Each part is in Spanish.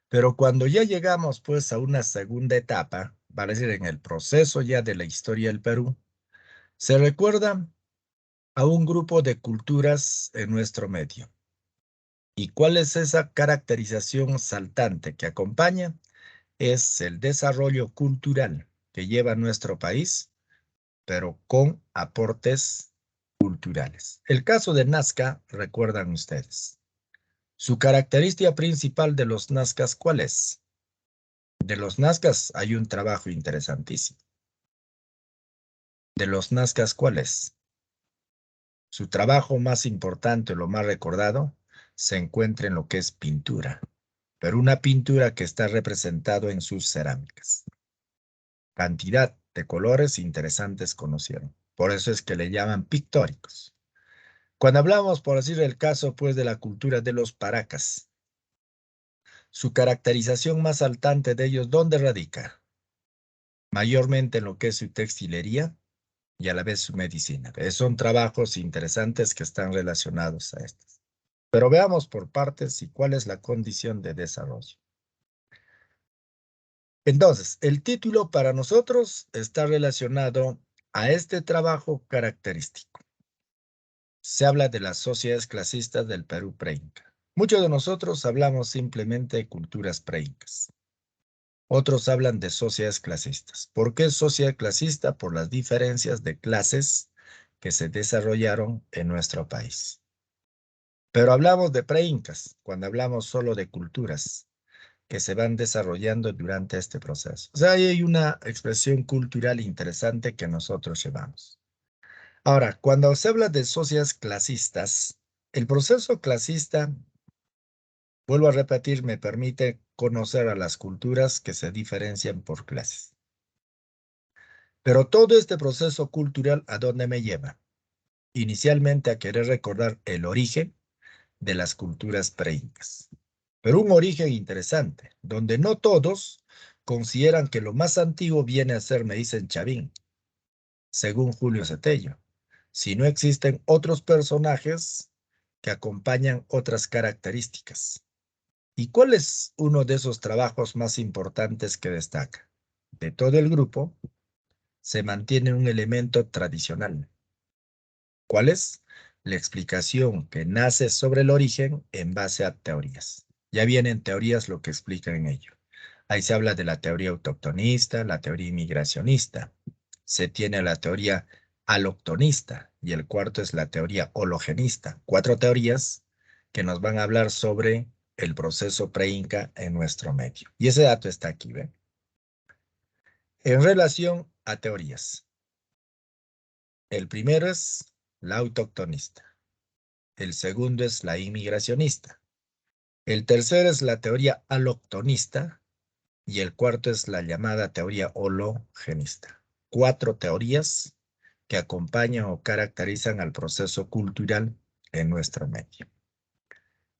Pero cuando ya llegamos pues a una segunda etapa, vale decir, en el proceso ya de la historia del Perú, se recuerda a un grupo de culturas en nuestro medio. ¿Y cuál es esa caracterización saltante que acompaña? Es el desarrollo cultural que lleva nuestro país, pero con aportes culturales. El caso de Nazca, recuerdan ustedes. Su característica principal de los Nazcas, ¿cuál es? De los Nazcas hay un trabajo interesantísimo. De los Nazcas, ¿cuál es? Su trabajo más importante, lo más recordado, se encuentra en lo que es pintura, pero una pintura que está representado en sus cerámicas. Cantidad de colores interesantes conocieron. Por eso es que le llaman pictóricos. Cuando hablamos, por decir el caso, pues, de la cultura de los paracas, su caracterización más saltante de ellos, ¿dónde radica? Mayormente en lo que es su textilería y a la vez su medicina. Son trabajos interesantes que están relacionados a estos. Pero veamos por partes y cuál es la condición de desarrollo. Entonces, el título para nosotros está relacionado a este trabajo característico. Se habla de las sociedades clasistas del Perú preinca. Muchos de nosotros hablamos simplemente de culturas preincas. Otros hablan de sociedades clasistas. ¿Por qué sociedad clasista? Por las diferencias de clases que se desarrollaron en nuestro país. Pero hablamos de preincas cuando hablamos solo de culturas que se van desarrollando durante este proceso. O sea, ahí hay una expresión cultural interesante que nosotros llevamos. Ahora, cuando se habla de sociedades clasistas, el proceso clasista, vuelvo a repetir, me permite conocer a las culturas que se diferencian por clases. Pero todo este proceso cultural, ¿a dónde me lleva? Inicialmente a querer recordar el origen de las culturas preincas. Pero un origen interesante, donde no todos consideran que lo más antiguo viene a ser, me dicen Chavín, según Julio Cetello, si no existen otros personajes que acompañan otras características. ¿Y cuál es uno de esos trabajos más importantes que destaca? De todo el grupo, se mantiene un elemento tradicional. ¿Cuál es? La explicación que nace sobre el origen en base a teorías. Ya vienen teorías lo que explican en ello. Ahí se habla de la teoría autoctonista, la teoría inmigracionista. Se tiene la teoría aloctonista y el cuarto es la teoría hologenista. 4 teorías que nos van a hablar sobre el proceso pre-inca en nuestro medio. Y ese dato está aquí, ¿ve? En relación a teorías, el primero es la autoctonista. El segundo es la inmigracionista. El tercero es la teoría aloctonista y el cuarto es la llamada teoría hologenista. 4 teorías que acompañan o caracterizan al proceso cultural en nuestro medio.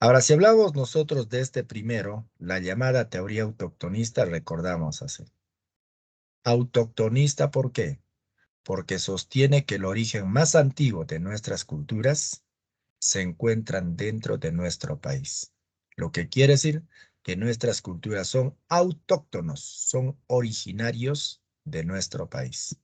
Ahora, si hablamos nosotros de este primero, la llamada teoría autoctonista, recordamos así. Autoctonista, ¿por qué? Porque sostiene que el origen más antiguo de nuestras culturas se encuentran dentro de nuestro país. Lo que quiere decir que nuestras culturas son autóctonos, son originarios de nuestro país.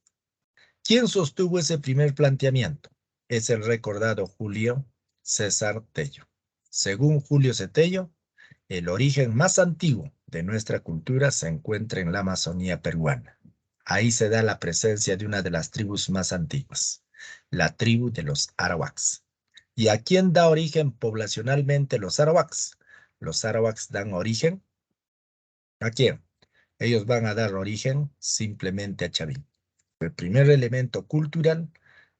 ¿Quién sostuvo ese primer planteamiento? Es el recordado Julio César Tello. Según Julio Tello, el origen más antiguo de nuestra cultura se encuentra en la Amazonía peruana. Ahí se da la presencia de una de las tribus más antiguas, la tribu de los arawaks. ¿Y a quién da origen poblacionalmente los arawaks? Los arawaks dan origen ¿a quién? Ellos van a dar origen simplemente a Chavín. El primer elemento cultural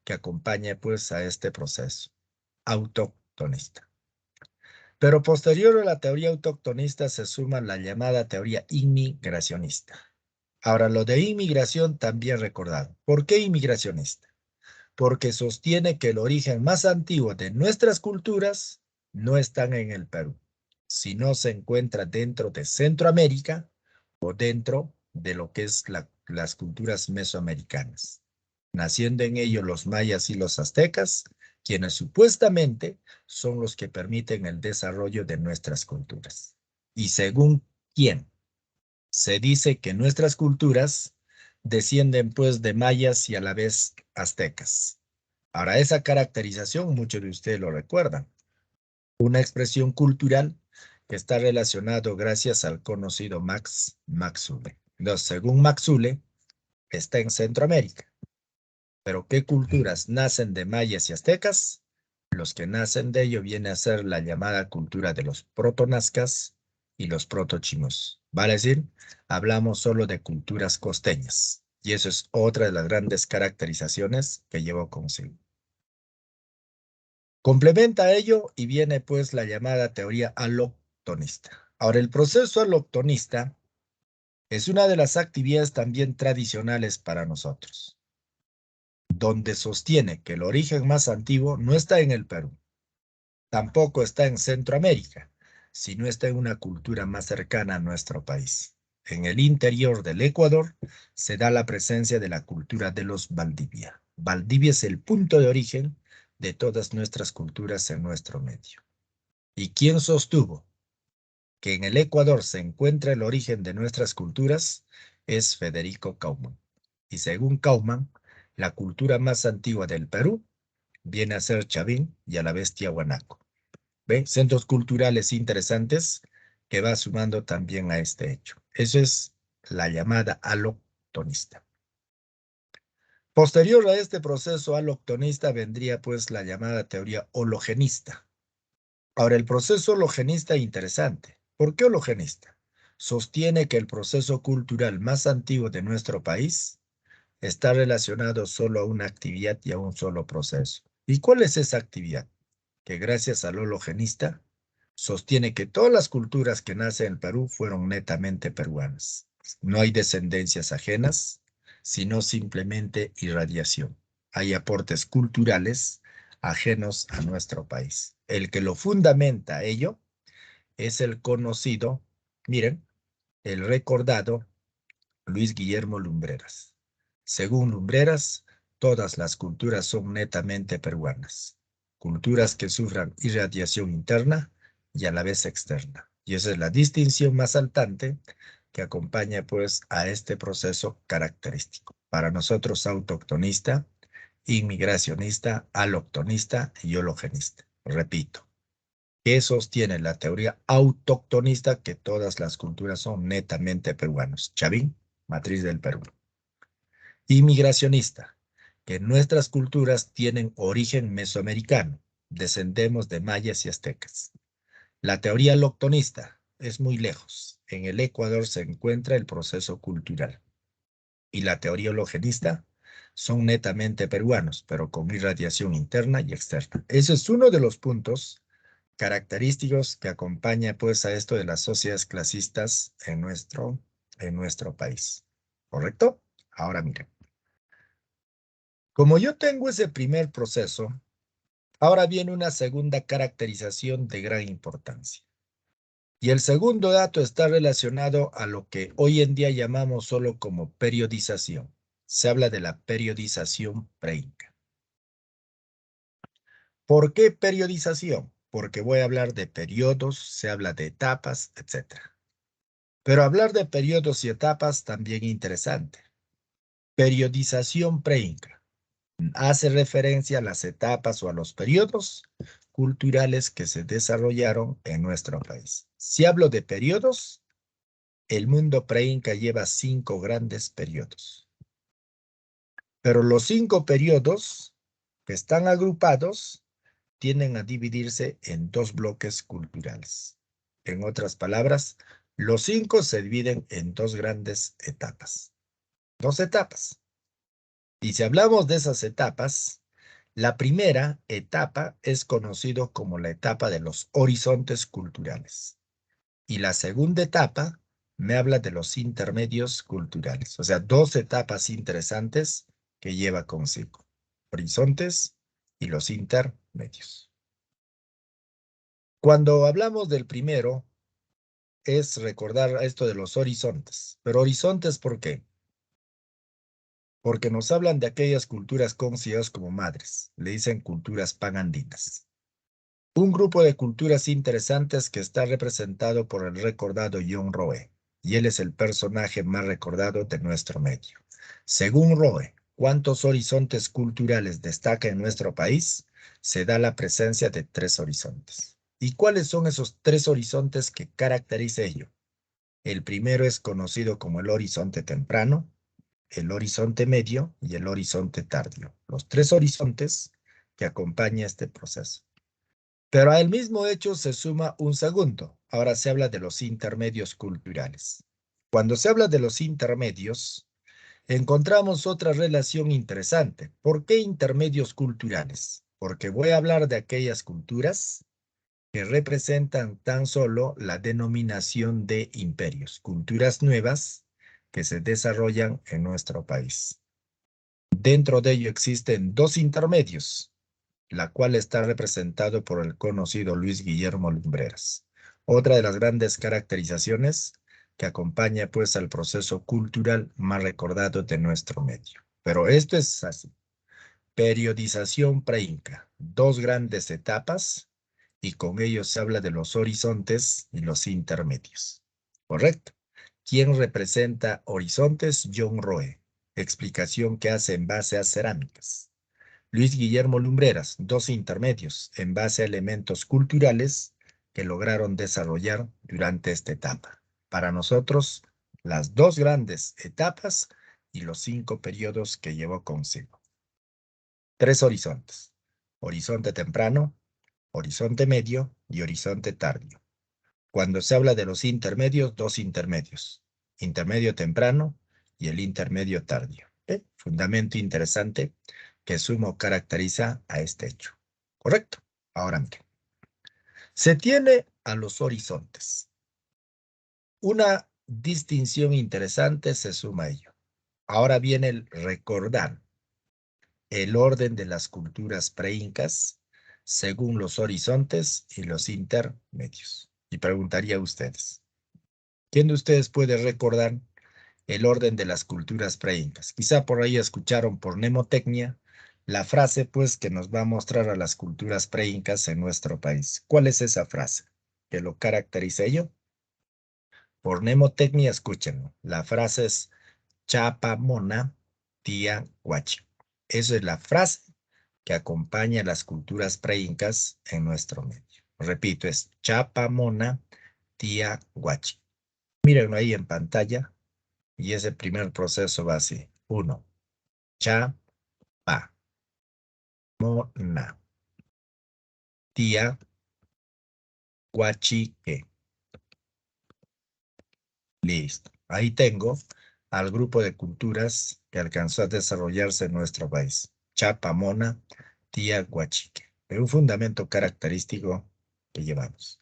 que acompaña pues a este proceso autoctonista. Pero posterior a la teoría autoctonista se suma la llamada teoría inmigracionista. Ahora, lo de inmigración también recordado. ¿Por qué inmigracionista? Porque sostiene que el origen más antiguo de nuestras culturas no están en el Perú, sino se encuentra dentro de Centroamérica o dentro de lo que es las culturas mesoamericanas, naciendo en ello los mayas y los aztecas, quienes supuestamente son los que permiten el desarrollo de nuestras culturas. Y según ¿Quién? Se dice que nuestras culturas descienden pues de mayas y a la vez aztecas. Ahora, esa caracterización, muchos de ustedes lo recuerdan, una expresión cultural que está relacionado gracias al conocido Max Maxule. Entonces, según Maxule, está en Centroamérica. Pero ¿qué culturas nacen de mayas y aztecas? Los que nacen de ello viene a ser la llamada cultura de los protonazcas y los protochinos. Vale decir, hablamos solo de culturas costeñas. Y eso es otra de las grandes caracterizaciones que llevo consigo. Complementa ello y viene pues la llamada teoría aloctonista. Ahora, el proceso aloctonista es una de las actividades también tradicionales para nosotros, donde sostiene que el origen más antiguo no está en el Perú, tampoco está en Centroamérica, sino está en una cultura más cercana a nuestro país. En el interior del Ecuador se da la presencia de la cultura de los Valdivia. Valdivia es el punto de origen de todas nuestras culturas en nuestro medio. ¿Y quién sostuvo que en el Ecuador se encuentra el origen de nuestras culturas? Es Federico Kaumann. Y según Kaumann, la cultura más antigua del Perú viene a ser Chavín y a la vez Tiahuanaco. ¿Ve? Centros culturales interesantes que va sumando también a este hecho. Eso es la llamada aloctonista. Posterior a este proceso aloctonista vendría pues la llamada teoría hologenista. Ahora, el proceso hologenista es interesante. ¿Por qué hologenista? Sostiene que el proceso cultural más antiguo de nuestro país está relacionado solo a una actividad y a un solo proceso. ¿Y cuál es esa actividad? Que gracias al hologenista sostiene que todas las culturas que nacen en Perú fueron netamente peruanas. No hay descendencias ajenas, sino simplemente irradiación. Hay aportes culturales ajenos a nuestro país. El que lo fundamenta ello es el conocido, miren, el recordado Luis Guillermo Lumbreras. Según Lumbreras, todas las culturas son netamente peruanas, culturas que sufran irradiación interna y a la vez externa. Y esa es la distinción más saltante que acompaña pues a este proceso característico. Para nosotros autoctonista, inmigracionista, aloctonista y hologenista. Repito, ¿qué sostiene la teoría autoctonista? Que todas las culturas son netamente peruanos. Chavín, matriz del Perú. Inmigracionista, que nuestras culturas tienen origen mesoamericano, descendemos de mayas y aztecas. La teoría aloctonista es muy lejos. En el Ecuador se encuentra el proceso cultural. Y la teoría hologenista son netamente peruanos, pero con irradiación interna y externa. Ese es uno de los puntos característicos que acompaña pues a esto de las sociedades clasistas en nuestro país. ¿Correcto? Ahora miren. Como yo tengo ese primer proceso, ahora viene una segunda caracterización de gran importancia. Y el segundo dato está relacionado a lo que hoy en día llamamos solo como periodización. Se habla de la periodización preinca. ¿Por qué periodización? Porque voy a hablar de periodos, se habla de etapas, etc. Pero hablar de periodos y etapas también interesante. Periodización preinca hace referencia a las etapas o a los periodos culturales que se desarrollaron en nuestro país. Si hablo de periodos, el mundo preinca lleva 5 grandes periodos. Pero los 5 periodos que están agrupados tienden a dividirse en 2 bloques culturales. En otras palabras, los 5 se dividen en 2 grandes etapas. 2 etapas. Y si hablamos de esas etapas, la primera etapa es conocido como la etapa de los horizontes culturales. Y la segunda etapa me habla de los intermedios culturales. O sea, 2 etapas interesantes que lleva consigo. Horizontes y los intermedios. Cuando hablamos del primero, es recordar esto de los horizontes. Pero horizontes, ¿por qué? Porque nos hablan de aquellas culturas consideradas como madres. Le dicen culturas panandinas. Un grupo de culturas interesantes que está representado por el recordado John Roe, y él es el personaje más recordado de nuestro medio. Según Roe, ¿cuántos horizontes culturales destaca en nuestro país? Se da la presencia de 3 horizontes. ¿Y cuáles son esos 3 horizontes que caracteriza ello? El primero es conocido como el horizonte temprano, el horizonte medio y el horizonte tardío. Los 3 horizontes que acompañan este proceso. Pero al mismo hecho se suma un segundo. Ahora se habla de los intermedios culturales. Cuando se habla de los intermedios, encontramos otra relación interesante. ¿Por qué intermedios culturales? Porque voy a hablar de aquellas culturas que representan tan solo la denominación de imperios, culturas nuevas que se desarrollan en nuestro país. Dentro de ello existen 2 intermedios, la cual está representado por el conocido Luis Guillermo Lumbreras. Otra de las grandes caracterizaciones que acompaña pues al proceso cultural más recordado de nuestro medio. Pero esto es así. Periodización preinca, 2 grandes etapas y con ello se habla de los horizontes y los intermedios. ¿Correcto? ¿Quién representa horizontes? John Roe. Explicación que hace en base a cerámicas. Luis Guillermo Lumbreras, 2 intermedios en base a elementos culturales que lograron desarrollar durante esta etapa. Para nosotros, las 2 grandes etapas y los 5 periodos que llevó consigo. 3 horizontes. Horizonte temprano, horizonte medio y horizonte tardío. Cuando se habla de los intermedios, 2 intermedios. Intermedio temprano y el intermedio tardío. Fundamento interesante que sumo caracteriza a este hecho. ¿Correcto? Ahora miren. Se tiene a los horizontes. Una distinción interesante se suma a ello. Ahora viene el recordar el orden de las culturas preincas según los horizontes y los intermedios. Y preguntaría a ustedes, ¿quién de ustedes puede recordar el orden de las culturas preincas? Quizá por ahí escucharon por mnemotecnia la frase, pues, que nos va a mostrar a las culturas preincas en nuestro país. ¿Cuál es esa frase que lo caracteriza ello? Por mnemotecnia, escúchenlo. La frase es Chapamona Tía Huachi. Esa es la frase que acompaña a las culturas preincas en nuestro medio. Repito, es Chapamona Tía Huachi. Mírenlo ahí en pantalla y ese primer proceso va así. 1. Chapa. Mona. Tía Huachique. Listo. Ahí tengo al grupo de culturas que alcanzó a desarrollarse en nuestro país. Chapamona, Tía Huachique. Es un fundamento característico que llevamos.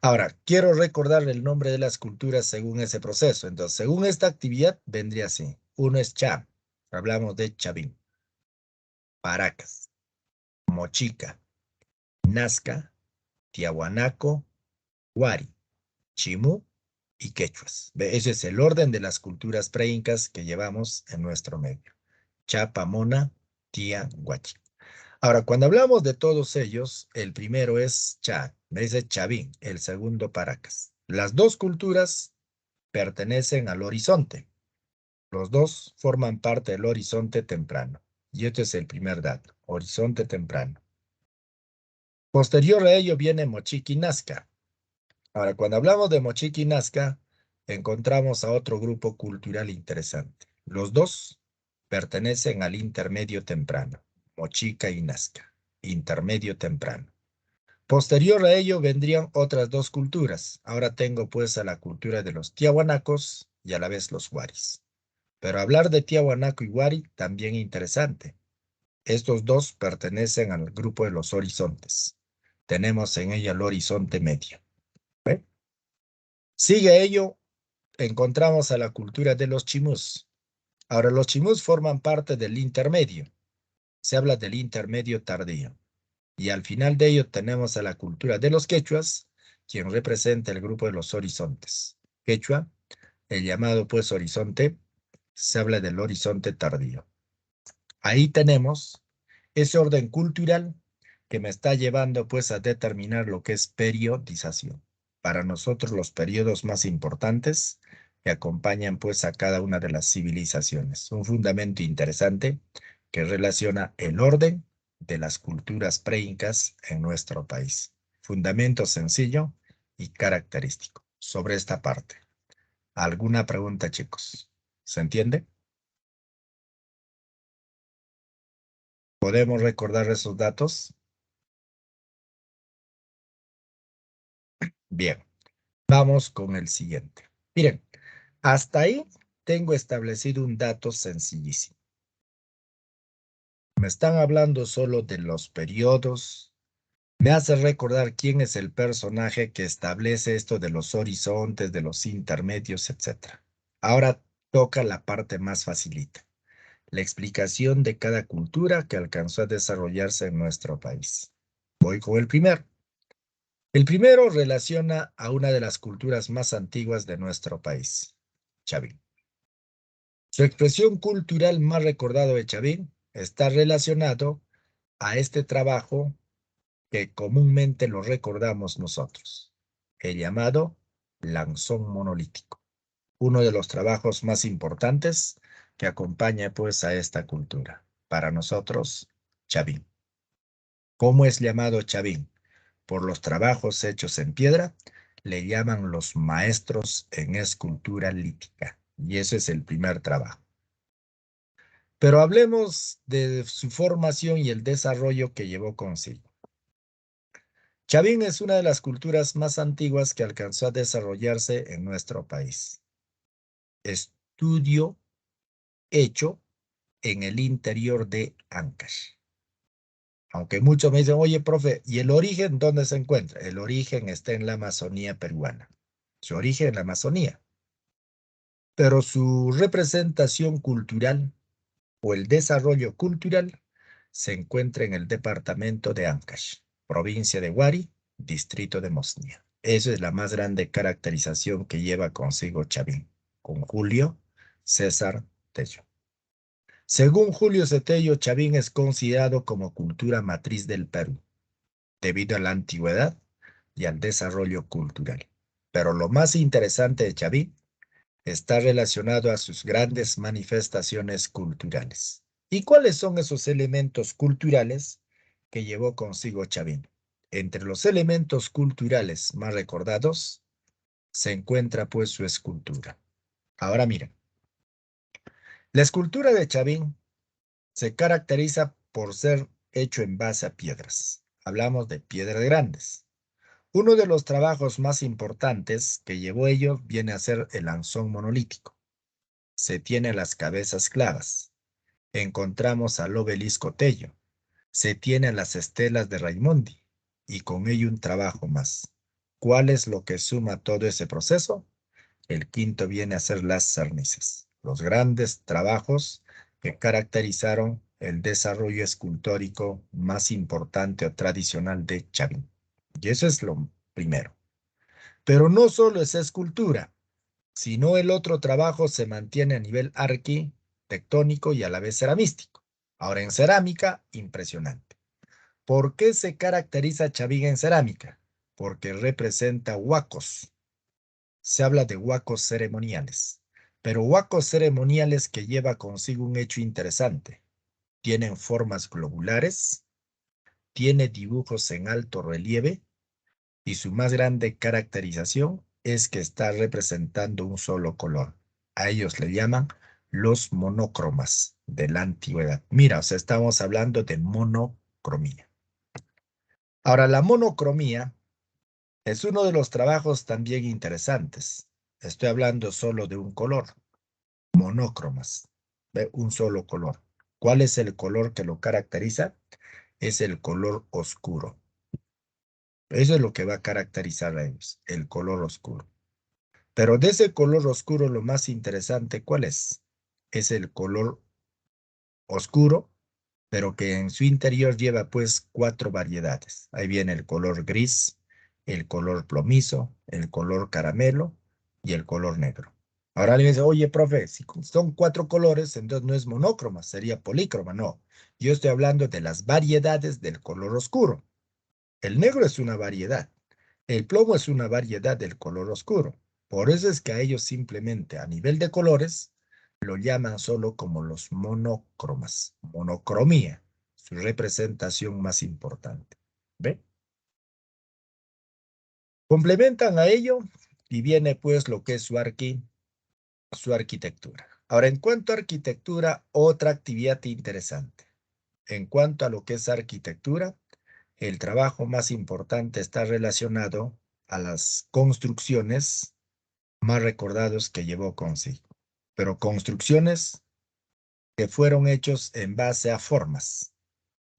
Ahora, quiero recordar el nombre de las culturas según ese proceso. Entonces, según esta actividad, vendría así. Uno es Cha. Hablamos de Chavín. Paracas. Mochica. Nazca. Tiahuanaco. Huari. Chimú y quechuas. Ese es el orden de las culturas preincas que llevamos en nuestro medio. Chapamona, Tía, Huachi. Ahora, cuando hablamos de todos ellos, el primero es Cha, me dice Chavín, el segundo Paracas. Las 2 culturas pertenecen al horizonte. Los 2 forman parte del horizonte temprano. Y este es el primer dato, horizonte temprano. Posterior a ello viene Mochica y Nazca. Ahora, cuando hablamos de Mochica y Nazca, encontramos a otro grupo cultural interesante. Los 2 pertenecen al intermedio temprano, Mochica y Nazca, intermedio temprano. Posterior a ello vendrían otras 2 culturas. Ahora tengo pues a la cultura de los tiahuanacos y a la vez los huaris. Pero hablar de tiahuanaco y huari también interesante. Estos 2 pertenecen al grupo de los horizontes. Tenemos en ella el horizonte medio. ¿Ve? Sigue ello, encontramos a la cultura de los chimús. Ahora, los chimús forman parte del intermedio. Se habla del intermedio tardío. Y al final de ello tenemos a la cultura de los quechuas, quien representa el grupo de los horizontes. Quechua, el llamado pues horizonte, se habla del horizonte tardío. Ahí tenemos ese orden cultural que me está llevando pues a determinar lo que es periodización. Para nosotros los periodos más importantes que acompañan pues a cada una de las civilizaciones. Un fundamento interesante que relaciona el orden de las culturas preincas en nuestro país. Fundamento sencillo y característico sobre esta parte. ¿Alguna pregunta, chicos? ¿Se entiende? ¿Podemos recordar esos datos? Bien, vamos con el siguiente. Miren, hasta ahí tengo establecido un dato sencillísimo. Me están hablando solo de los periodos. Me hace recordar quién es el personaje que establece esto de los horizontes, de los intermedios, etc. Ahora toca la parte más facilita, la explicación de cada cultura que alcanzó a desarrollarse en nuestro país. Voy con el primero. El primero relaciona a una de las culturas más antiguas de nuestro país, Chavín. Su expresión cultural más recordada de Chavín está relacionado a este trabajo que comúnmente lo recordamos nosotros, el llamado lanzón monolítico, uno de los trabajos más importantes que acompaña pues a esta cultura. Para nosotros, Chavín. ¿Cómo es llamado Chavín? Por los trabajos hechos en piedra, le llaman los maestros en escultura lítica. Y ese es el primer trabajo. Pero hablemos de su formación y el desarrollo que llevó consigo. Chavín es una de las culturas más antiguas que alcanzó a desarrollarse en nuestro país. Estudio hecho en el interior de Ancash. Aunque muchos me dicen, oye, profe, ¿y el origen dónde se encuentra? El origen está en la Amazonía peruana. Su origen en la Amazonía. Pero su representación cultural o el desarrollo cultural se encuentra en el departamento de Ancash, provincia de Huari, distrito de Mosnia. Esa es la más grande caracterización que lleva consigo Chavín, con Julio César Tello. Según Julio Cetello, Chavín es considerado como cultura matriz del Perú, debido a la antigüedad y al desarrollo cultural. Pero lo más interesante de Chavín está relacionado a sus grandes manifestaciones culturales. ¿Y cuáles son esos elementos culturales que llevó consigo Chavín? Entre los elementos culturales más recordados se encuentra pues su escultura. Ahora miren, la escultura de Chavín se caracteriza por ser hecho en base a piedras. Hablamos de piedras grandes. Uno de los trabajos más importantes que llevó ello viene a ser el lanzón monolítico. Se tiene las cabezas clavas. Encontramos al obelisco Tello. Se tiene las estelas de Raimondi. Y con ello un trabajo más. ¿Cuál es lo que suma todo ese proceso? El quinto viene a ser las cernices, los grandes trabajos que caracterizaron el desarrollo escultórico más importante o tradicional de Chavín. Y eso es lo primero. Pero no solo es escultura, sino el otro trabajo se mantiene a nivel arquitectónico y a la vez ceramístico. Ahora en cerámica, impresionante. ¿Por qué se caracteriza Chavín en cerámica? Porque representa huacos. Se habla de huacos ceremoniales, pero huacos ceremoniales que lleva consigo un hecho interesante. Tienen formas globulares, tiene dibujos en alto relieve y su más grande caracterización es que está representando un solo color. A ellos le llaman los monócromas de la antigüedad. Mira, o sea, estamos hablando de monocromía. Ahora, la monocromía es uno de los trabajos también interesantes. Estoy hablando solo de un color, monócromas, de un solo color. ¿Cuál es el color que lo caracteriza? Es el color oscuro. Eso es lo que va a caracterizar a ellos, el color oscuro. Pero de ese color oscuro, lo más interesante, ¿cuál es? Es el color oscuro, pero que en su interior lleva pues cuatro variedades. Ahí viene el color gris, el color plomizo, el color caramelo y el color negro. Ahora alguien dice, oye, profe, si son 4 colores, entonces no es monócroma, sería polícroma. No, yo estoy hablando de las variedades del color oscuro. El negro es una variedad. El plomo es una variedad del color oscuro. Por eso es que a ellos simplemente a nivel de colores lo llaman solo como los monócromas, monocromía, su representación más importante. ¿Ve? Complementan a ello y viene pues lo que es su arquitectura. Ahora, en cuanto a arquitectura, otra actividad interesante. En cuanto a lo que es arquitectura, el trabajo más importante está relacionado a las construcciones más recordados que llevó consigo, pero construcciones que fueron hechos en base a formas.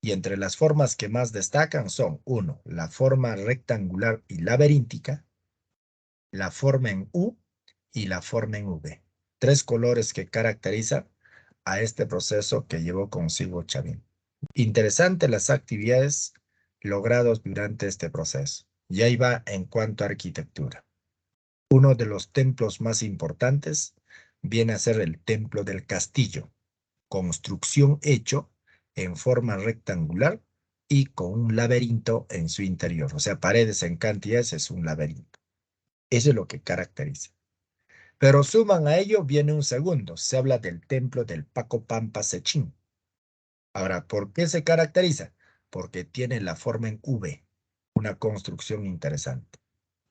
Y entre las formas que más destacan son, uno, la forma rectangular y laberíntica, la forma en U y la forma en V. Tres colores que caracterizan a este proceso que llevó consigo Chavín. Interesante las actividades logradas durante este proceso. Y ahí va en cuanto a arquitectura. Uno de los templos más importantes viene a ser el Templo del Castillo, construcción hecho en forma rectangular y con un laberinto en su interior. O sea, paredes en cantidades es un laberinto. Eso es lo que caracteriza. Pero suman a ello viene un segundo. Se habla del templo del Paco Pampa Sechín. Ahora, ¿por qué se caracteriza? Porque tiene la forma en V, una construcción interesante.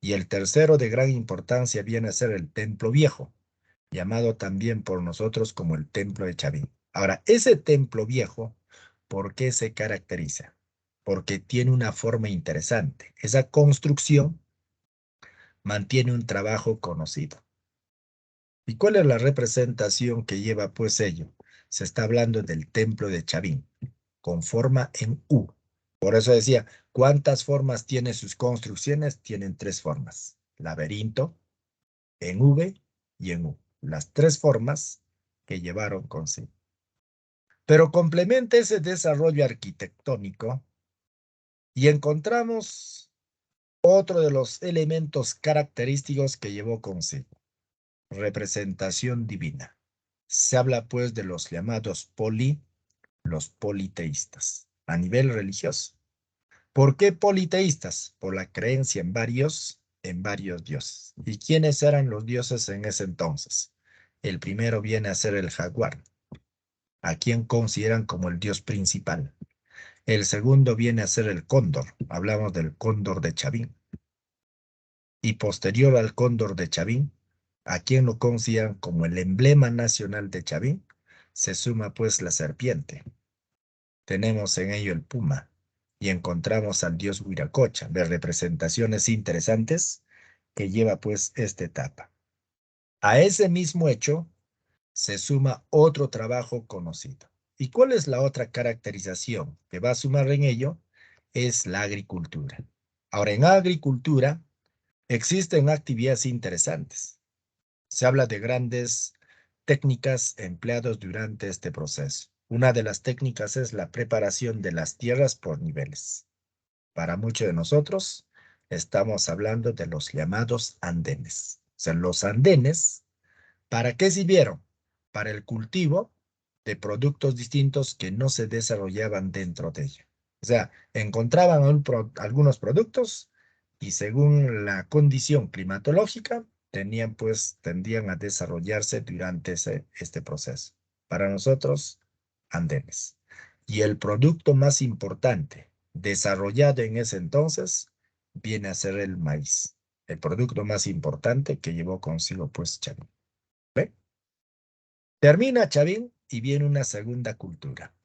Y el tercero de gran importancia viene a ser el Templo Viejo, llamado también por nosotros como el Templo de Chavín. Ahora, ese Templo Viejo, ¿por qué se caracteriza? Porque tiene una forma interesante. Esa construcción mantiene un trabajo conocido. ¿Y cuál es la representación que lleva pues ello? Se está hablando del templo de Chavín, con forma en U. Por eso decía, ¿cuántas formas tiene sus construcciones? Tienen tres formas. Laberinto, en V y en U. Las tres formas que llevaron consigo. Pero complementa ese desarrollo arquitectónico y encontramos otro de los elementos característicos que llevó consigo. Representación divina. Se habla pues de los llamados los politeístas, a nivel religioso. ¿Por qué politeístas? Por la creencia en varios dioses. ¿Y quiénes eran los dioses en ese entonces? El primero viene a ser el jaguar, a quien consideran como el dios principal. El segundo viene a ser el cóndor, hablamos del cóndor de Chavín. Y posterior al cóndor de Chavín, a quien lo consideran como el emblema nacional de Chavín, se suma pues la serpiente. Tenemos en ello el puma y encontramos al dios Huiracocha, de representaciones interesantes que lleva pues esta etapa. A ese mismo hecho se suma otro trabajo conocido. ¿Y cuál es la otra caracterización que va a sumar en ello? Es la agricultura. Ahora, en agricultura existen actividades interesantes. Se habla de grandes técnicas empleadas durante este proceso. Una de las técnicas es la preparación de las tierras por niveles. Para muchos de nosotros, estamos hablando de los llamados andenes. O sea, los andenes, ¿para qué sirvieron? Para el cultivo de productos distintos que no se desarrollaban dentro de ella. O sea, encontraban algunos productos y según la condición climatológica, tendían a desarrollarse durante este proceso. Para nosotros, andenes. Y el producto más importante desarrollado en ese entonces viene a ser el maíz. El producto más importante que llevó consigo pues Chavín. ¿Ve? Termina Chavín y viene una segunda cultura.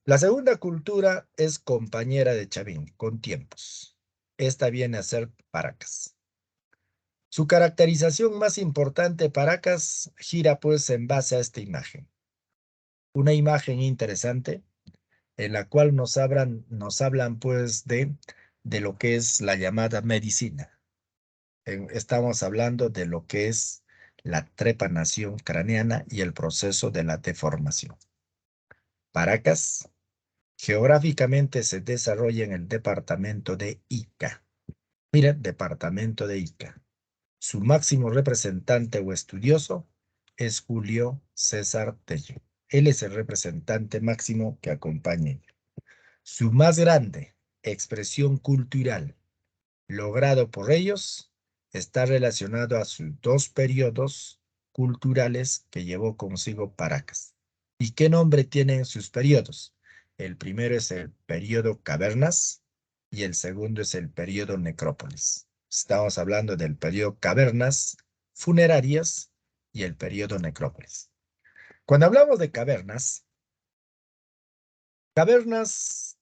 La segunda cultura es compañera de Chavín, con tiempos. Esta viene a ser Paracas. Su caracterización más importante, Paracas, gira pues en base a esta imagen. Una imagen interesante en la cual nos hablan pues de lo que es la llamada medicina. Estamos hablando de lo que es la trepanación craneana y el proceso de la deformación. Paracas geográficamente se desarrolla en el departamento de Ica. Mira, departamento de Ica. Su máximo representante o estudioso es Julio César Tello. Él es el representante máximo que acompaña. Su más grande expresión cultural logrado por ellos está relacionado a sus dos periodos culturales que llevó consigo Paracas. ¿Y qué nombre tienen sus periodos? El primero es el periodo Cavernas y el segundo es el periodo Necrópolis. Estamos hablando del periodo Cavernas funerarias y el periodo Necrópolis. Cuando hablamos de cavernas, cavernas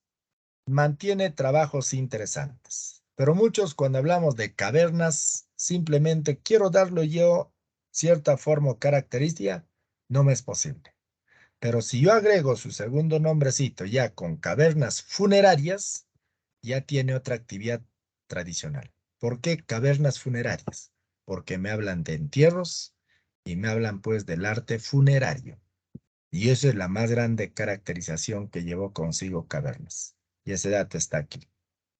mantiene trabajos interesantes, pero muchos cuando hablamos de cavernas, simplemente quiero darle yo cierta forma o característica, no me es posible. Pero si yo agrego su segundo nombrecito ya con cavernas funerarias, ya tiene otra actividad tradicional. ¿Por qué cavernas funerarias? Porque me hablan de entierros y me hablan pues del arte funerario. Y esa es la más grande caracterización que llevó consigo cavernas. Y ese dato está aquí.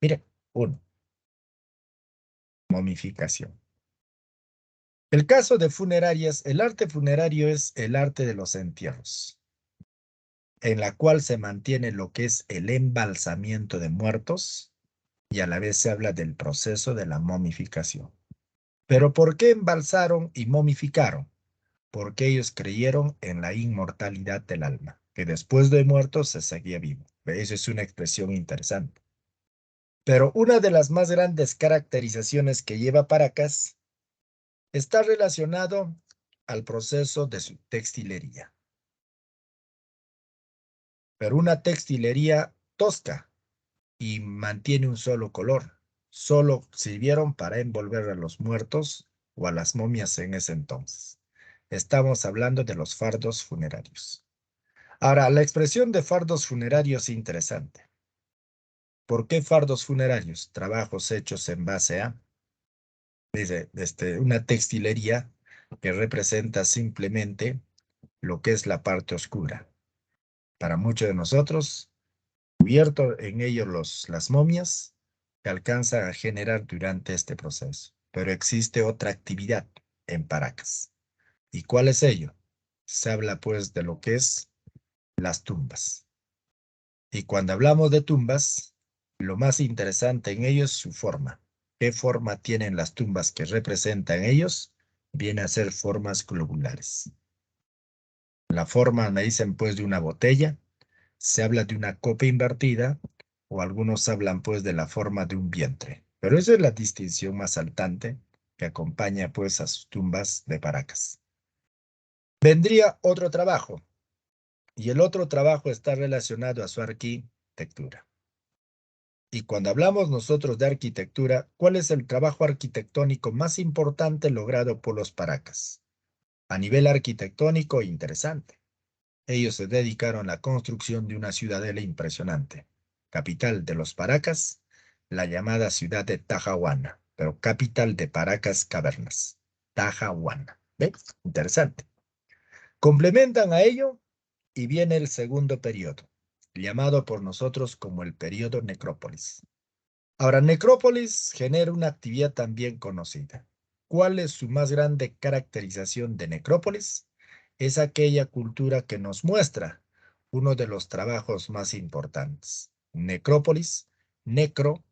Mire, uno, momificación. El caso de funerarias, el arte funerario es el arte de los entierros, en la cual se mantiene lo que es el embalsamiento de muertos y a la vez se habla del proceso de la momificación. Pero ¿por qué embalsaron y momificaron? Porque ellos creyeron en la inmortalidad del alma, que después de muerto se seguía vivo. Esa es una expresión interesante. Pero una de las más grandes caracterizaciones que lleva Paracas está relacionado al proceso de su textilería. Pero una textilería tosca y mantiene un solo color. Solo sirvieron para envolver a los muertos o a las momias en ese entonces. Estamos hablando de los fardos funerarios. Ahora, la expresión de fardos funerarios es interesante. ¿Por qué fardos funerarios? Trabajos hechos en base a, dice, una textilería que representa simplemente lo que es la parte oscura. Para muchos de nosotros, cubierto en ellos las momias, que alcanza a generar durante este proceso. Pero existe otra actividad en Paracas. ¿Y cuál es ello? Se habla pues de lo que es las tumbas. Y cuando hablamos de tumbas, lo más interesante en ello es su forma. ¿Qué forma tienen las tumbas que representan ellos? Viene a ser formas globulares. La forma, me dicen pues, de una botella, se habla de una copa invertida, o algunos hablan pues de la forma de un vientre. Pero esa es la distinción más saltante que acompaña pues a sus tumbas de Paracas. Vendría otro trabajo, y el otro trabajo está relacionado a su arquitectura. Y cuando hablamos nosotros de arquitectura, ¿cuál es el trabajo arquitectónico más importante logrado por los Paracas? A nivel arquitectónico, interesante. Ellos se dedicaron a la construcción de una ciudadela impresionante, capital de los Paracas, la llamada ciudad de Tajahuana, pero capital de Paracas Cavernas, Tajahuana. ¿Ves? Interesante. Complementan a ello y viene el segundo periodo, llamado por nosotros como el periodo Necrópolis. Ahora, Necrópolis genera una actividad también conocida. ¿Cuál es su más grande caracterización de Necrópolis? Es aquella cultura que nos muestra uno de los trabajos más importantes. Necrópolis, necro,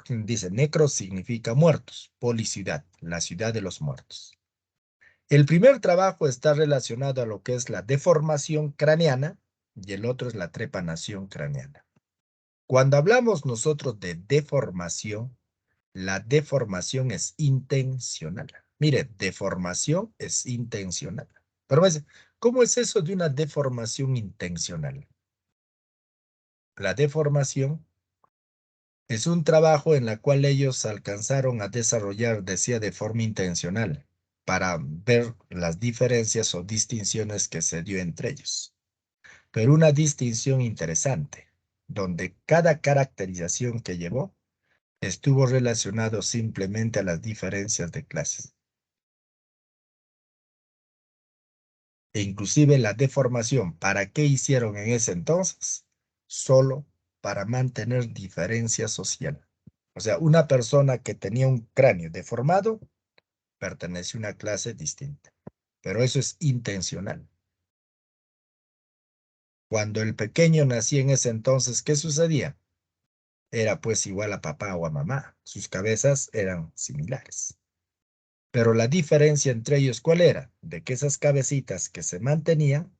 dice necro significa muertos, policiudad, la ciudad de los muertos. El primer trabajo está relacionado a lo que es la deformación craneana y el otro es la trepanación craneana. Cuando hablamos nosotros de deformación, la deformación es intencional. Mire, deformación es intencional. Pero ¿cómo es eso de una deformación intencional? La deformación es un trabajo en la cual ellos alcanzaron a desarrollar, decía, de forma intencional, para ver las diferencias o distinciones que se dio entre ellos. Pero una distinción interesante, donde cada caracterización que llevó estuvo relacionado simplemente a las diferencias de clases. E inclusive la deformación, ¿para qué hicieron en ese entonces? Solo para mantener diferencia social. O sea, una persona que tenía un cráneo deformado pertenecía a una clase distinta. Pero eso es intencional. Cuando el pequeño nacía en ese entonces, ¿qué sucedía? Era pues igual a papá o a mamá. Sus cabezas eran similares. Pero la diferencia entre ellos, ¿cuál era? De que esas cabecitas que se mantenían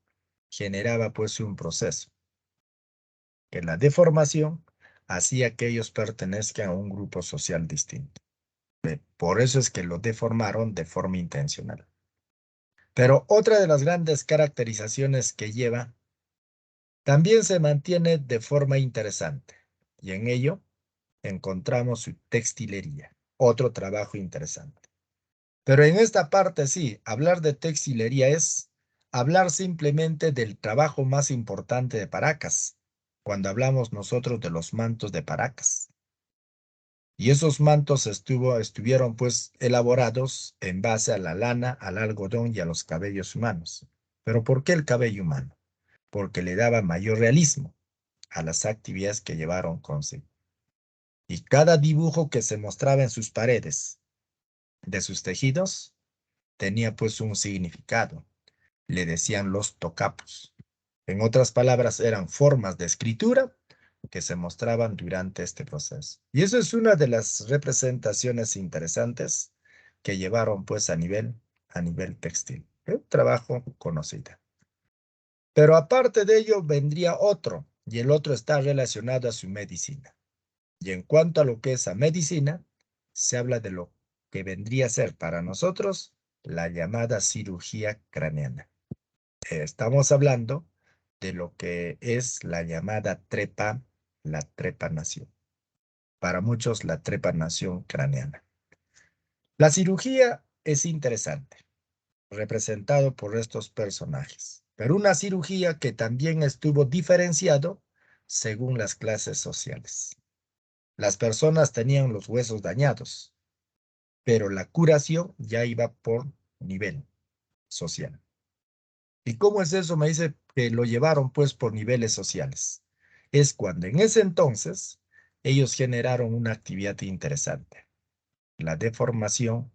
generaba pues un proceso, que la deformación hacía que ellos pertenezcan a un grupo social distinto. Por eso es que lo deformaron de forma intencional. Pero otra de las grandes caracterizaciones que lleva también se mantiene de forma interesante, y en ello encontramos su textilería, otro trabajo interesante. Pero en esta parte sí, hablar de textilería es hablar simplemente del trabajo más importante de Paracas, cuando hablamos nosotros de los mantos de Paracas. Y esos mantos estuvieron pues elaborados en base a la lana, al algodón y a los cabellos humanos. ¿Pero por qué el cabello humano? Porque le daba mayor realismo a las actividades que llevaron consigo. Y cada dibujo que se mostraba en sus paredes de sus tejidos tenía pues un significado. Le decían los tocapos. En otras palabras, eran formas de escritura que se mostraban durante este proceso. Y eso es una de las representaciones interesantes que llevaron pues a nivel textil. Un trabajo conocido. Pero aparte de ello vendría otro, y el otro está relacionado a su medicina. Y en cuanto a lo que es a medicina, se habla de lo que vendría a ser para nosotros la llamada cirugía craneana. Estamos hablando de lo que es la llamada la trepanación. Para muchos, la trepanación craneana. La cirugía es interesante, representado por estos personajes, pero una cirugía que también estuvo diferenciado según las clases sociales. Las personas tenían los huesos dañados, pero la curación ya iba por nivel social. ¿Y cómo es eso? Me dice que lo llevaron pues por niveles sociales. Es cuando en ese entonces ellos generaron una actividad interesante. La deformación,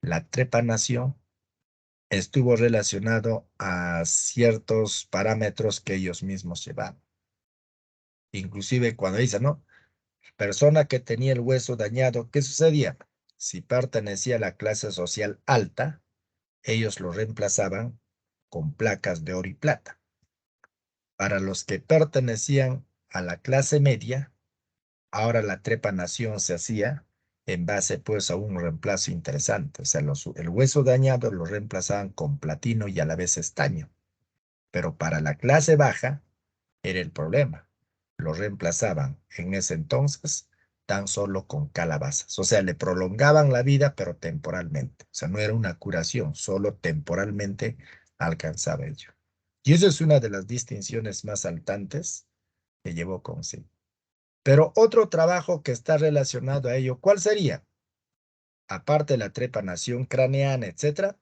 la trepanación, estuvo relacionado a ciertos parámetros que ellos mismos llevaban. Inclusive cuando dicen, ¿no? Persona que tenía el hueso dañado, ¿qué sucedía? Si pertenecía a la clase social alta, ellos lo reemplazaban con placas de oro y plata. Para los que pertenecían a la clase media, ahora la trepanación se hacía en base pues a un reemplazo interesante. O sea, el hueso dañado lo reemplazaban con platino y a la vez estaño. Pero para la clase baja era el problema. Lo reemplazaban en ese entonces tan solo con calabazas. O sea, le prolongaban la vida, pero temporalmente. O sea, no era una curación, solo temporalmente alcanzaba ello. Y eso es una de las distinciones más saltantes que llevó consigo. Pero otro trabajo que está relacionado a ello, ¿cuál sería? Aparte de la trepanación craneana, etcétera,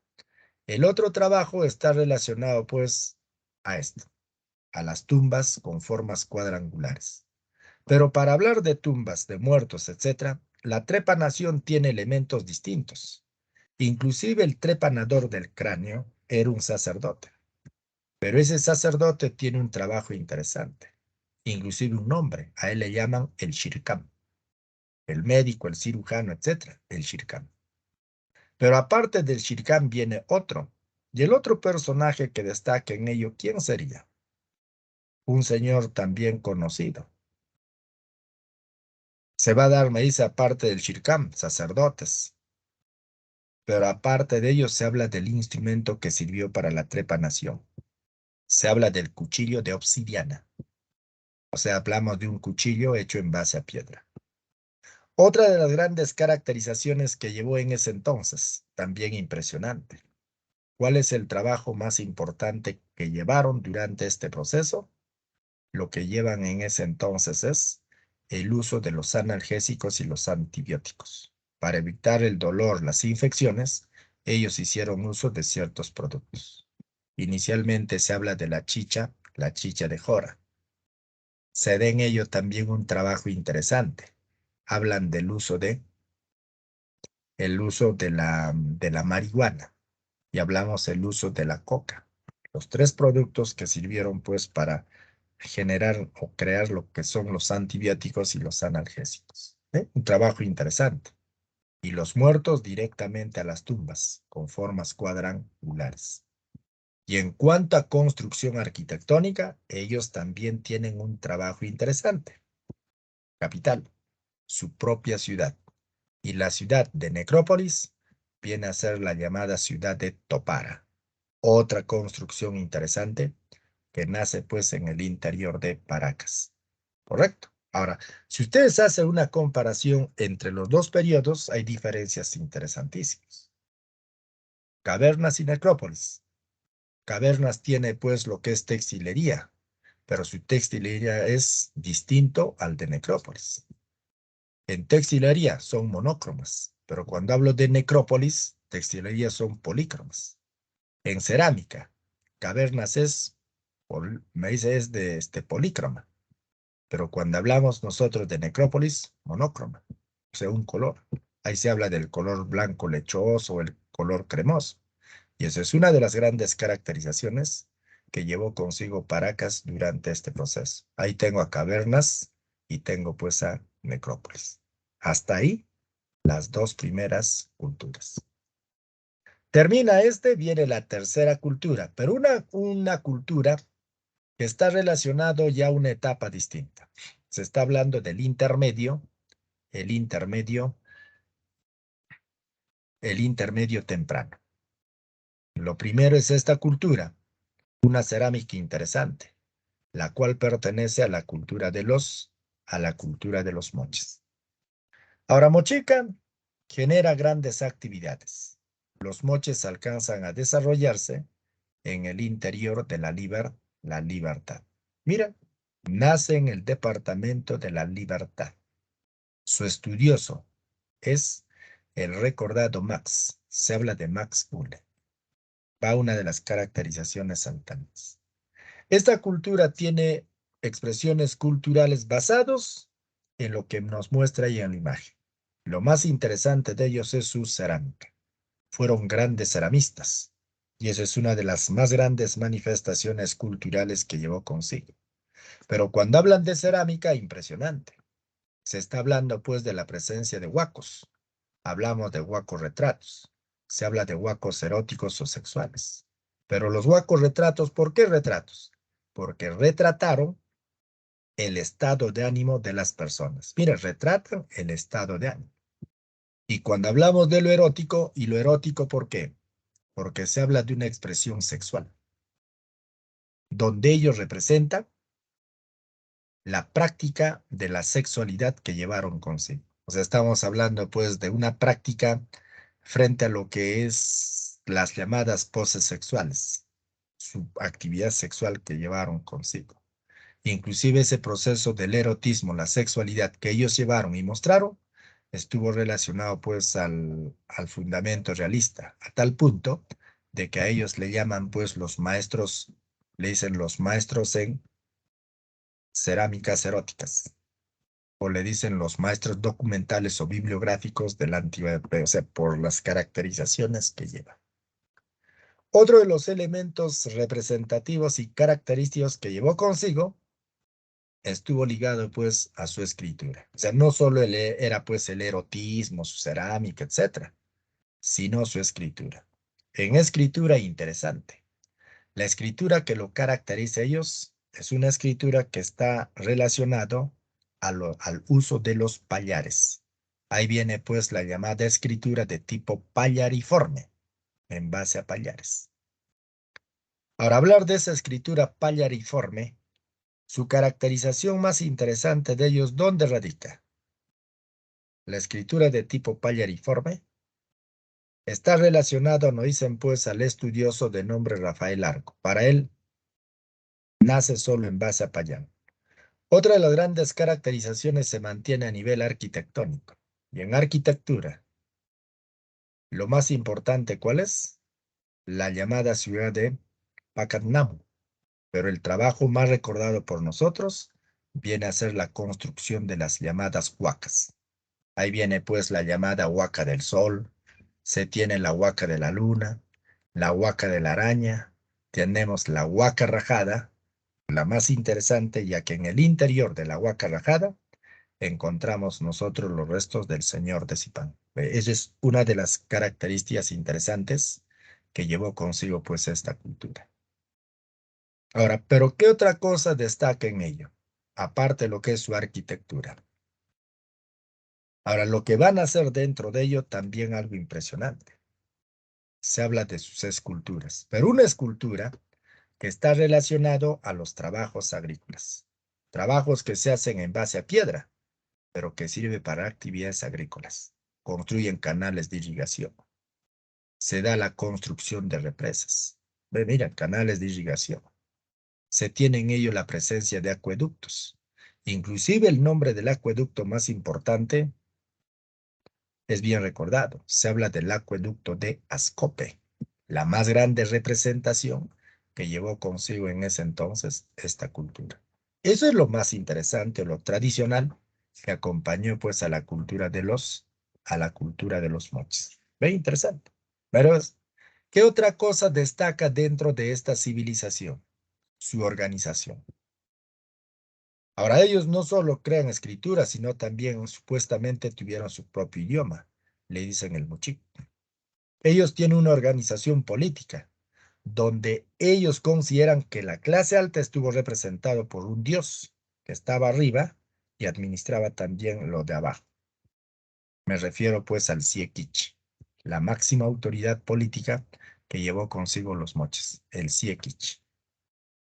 el otro trabajo está relacionado pues a esto, a las tumbas con formas cuadrangulares. Pero para hablar de tumbas, de muertos, etcétera, la trepanación tiene elementos distintos. Inclusive el trepanador del cráneo era un sacerdote. Pero ese sacerdote tiene un trabajo interesante, inclusive un nombre. A él le llaman el Shirkam. El médico, el cirujano, etcétera, el Shirkam. Pero aparte del Shirkam viene otro. Y el otro personaje que destaca en ello, ¿quién sería? Un señor también conocido. Se va a dar, me dice, aparte del Shirkam, sacerdotes. Pero aparte de ello se habla del instrumento que sirvió para la trepanación. Se habla del cuchillo de obsidiana. O sea, hablamos de un cuchillo hecho en base a piedra. Otra de las grandes caracterizaciones que llevó en ese entonces, también impresionante. ¿Cuál es el trabajo más importante que llevaron durante este proceso? Lo que llevan en ese entonces es el uso de los analgésicos y los antibióticos. Para evitar el dolor, las infecciones, ellos hicieron uso de ciertos productos. Inicialmente se habla de la chicha de jora. Se da en ello también un trabajo interesante. Hablan del uso de el uso de la marihuana y hablamos el uso de la coca. Los tres productos que sirvieron pues para generar o crear lo que son los antibióticos y los analgésicos. Un trabajo interesante. Y los muertos directamente a las tumbas, con formas cuadrangulares. Y en cuanto a construcción arquitectónica, ellos también tienen un trabajo interesante. Capital, su propia ciudad. Y la ciudad de Necrópolis viene a ser la llamada ciudad de Topara. Otra construcción interesante que nace pues en el interior de Paracas. ¿Correcto? Ahora, si ustedes hacen una comparación entre los dos periodos, hay diferencias interesantísimas. Cavernas y Necrópolis. Cavernas tiene pues lo que es textilería, pero su textilería es distinto al de Necrópolis. En textilería son monócromas, pero cuando hablo de Necrópolis, textilería son polícromas. En cerámica, cavernas me dice es de polícroma, pero cuando hablamos nosotros de Necrópolis, monócroma, o sea, un color. Ahí se habla del color blanco lechoso o el color cremoso. Y esa es una de las grandes caracterizaciones que llevó consigo Paracas durante este proceso. Ahí tengo a cavernas y tengo pues a Necrópolis. Hasta ahí las dos primeras culturas. Termina viene la tercera cultura, pero una cultura que está relacionado ya a una etapa distinta. Se está hablando del intermedio, el intermedio, el intermedio temprano. Lo primero es esta cultura, una cerámica interesante, la cual pertenece a la cultura de los moches. Ahora, Mochica genera grandes actividades. Los moches alcanzan a desarrollarse en el interior de la Libertad. Mira, nace en el departamento de la Libertad. Su estudioso es el recordado Max. Se habla de Max Uhle. Va una de las caracterizaciones santanas. Esta cultura tiene expresiones culturales basados en lo que nos muestra ahí en la imagen. Lo más interesante de ellos es su cerámica. Fueron grandes ceramistas, y esa es una de las más grandes manifestaciones culturales que llevó consigo. Pero cuando hablan de cerámica, impresionante. Se está hablando pues de la presencia de huacos. Hablamos de huacos retratos. Se habla de huacos eróticos o sexuales. Pero los huacos retratos, ¿por qué retratos? Porque retrataron el estado de ánimo de las personas. Mira, retratan el estado de ánimo. Y cuando hablamos de lo erótico, ¿y lo erótico por qué? Porque se habla de una expresión sexual, donde ellos representan la práctica de la sexualidad que llevaron consigo. O sea, estamos hablando pues de una práctica frente a lo que es las llamadas poses sexuales, su actividad sexual que llevaron consigo. Inclusive ese proceso del erotismo, la sexualidad que ellos llevaron y mostraron, estuvo relacionado pues al fundamento realista, a tal punto de que a ellos le llaman pues los maestros, le dicen los maestros en cerámicas eróticas, o le dicen los maestros documentales o bibliográficos de la antigüedad, o sea, por las caracterizaciones que lleva. Otro de los elementos representativos y característicos que llevó consigo estuvo ligado pues a su escritura. O sea, no solo era pues el erotismo, su cerámica, etcétera, sino su escritura. En escritura interesante. La escritura que lo caracteriza a ellos es una escritura que está relacionado al uso de los pallares. Ahí viene pues la llamada escritura de tipo pallariforme, en base a pallares. Ahora, hablar de esa escritura pallariforme, su caracterización más interesante de ellos, ¿dónde radica? La escritura de tipo pallariforme está relacionado, nos dicen pues, al estudioso de nombre Rafael Arco. Para él, nace solo en base a payán. Otra de las grandes caracterizaciones se mantiene a nivel arquitectónico. Y en arquitectura, lo más importante, ¿cuál es? La llamada ciudad de Pacatnamu. Pero el trabajo más recordado por nosotros viene a ser la construcción de las llamadas huacas. Ahí viene pues la llamada huaca del sol, se tiene la huaca de la luna, la huaca de la araña, tenemos la huaca rajada, la más interesante, ya que en el interior de la huaca rajada encontramos nosotros los restos del señor de Zipán. Esa es una de las características interesantes que llevó consigo pues esta cultura. Ahora, ¿pero qué otra cosa destaca en ello? Aparte de lo que es su arquitectura. Ahora, lo que van a hacer dentro de ello también algo impresionante. Se habla de sus esculturas, pero una escultura que está relacionado a los trabajos agrícolas. Trabajos que se hacen en base a piedra, pero que sirve para actividades agrícolas. Construyen canales de irrigación. Se da la construcción de represas. Ve, mira, canales de irrigación. Se tiene en ello la presencia de acueductos. Inclusive el nombre del acueducto más importante es bien recordado. Se habla del acueducto de Ascope, la más grande representación que llevó consigo en ese entonces esta cultura. Eso es lo más interesante, lo tradicional, que acompañó pues a la cultura de los moches. Ve interesante. Pero, ¿qué otra cosa destaca dentro de esta civilización? Su organización. Ahora ellos no solo crean escritura, sino también supuestamente tuvieron su propio idioma. Le dicen el mochi. Ellos tienen una organización política, donde ellos consideran que la clase alta estuvo representado por un dios que estaba arriba y administraba también lo de abajo. Me refiero pues al Siekich, la máxima autoridad política que llevó consigo los moches, el Siekich.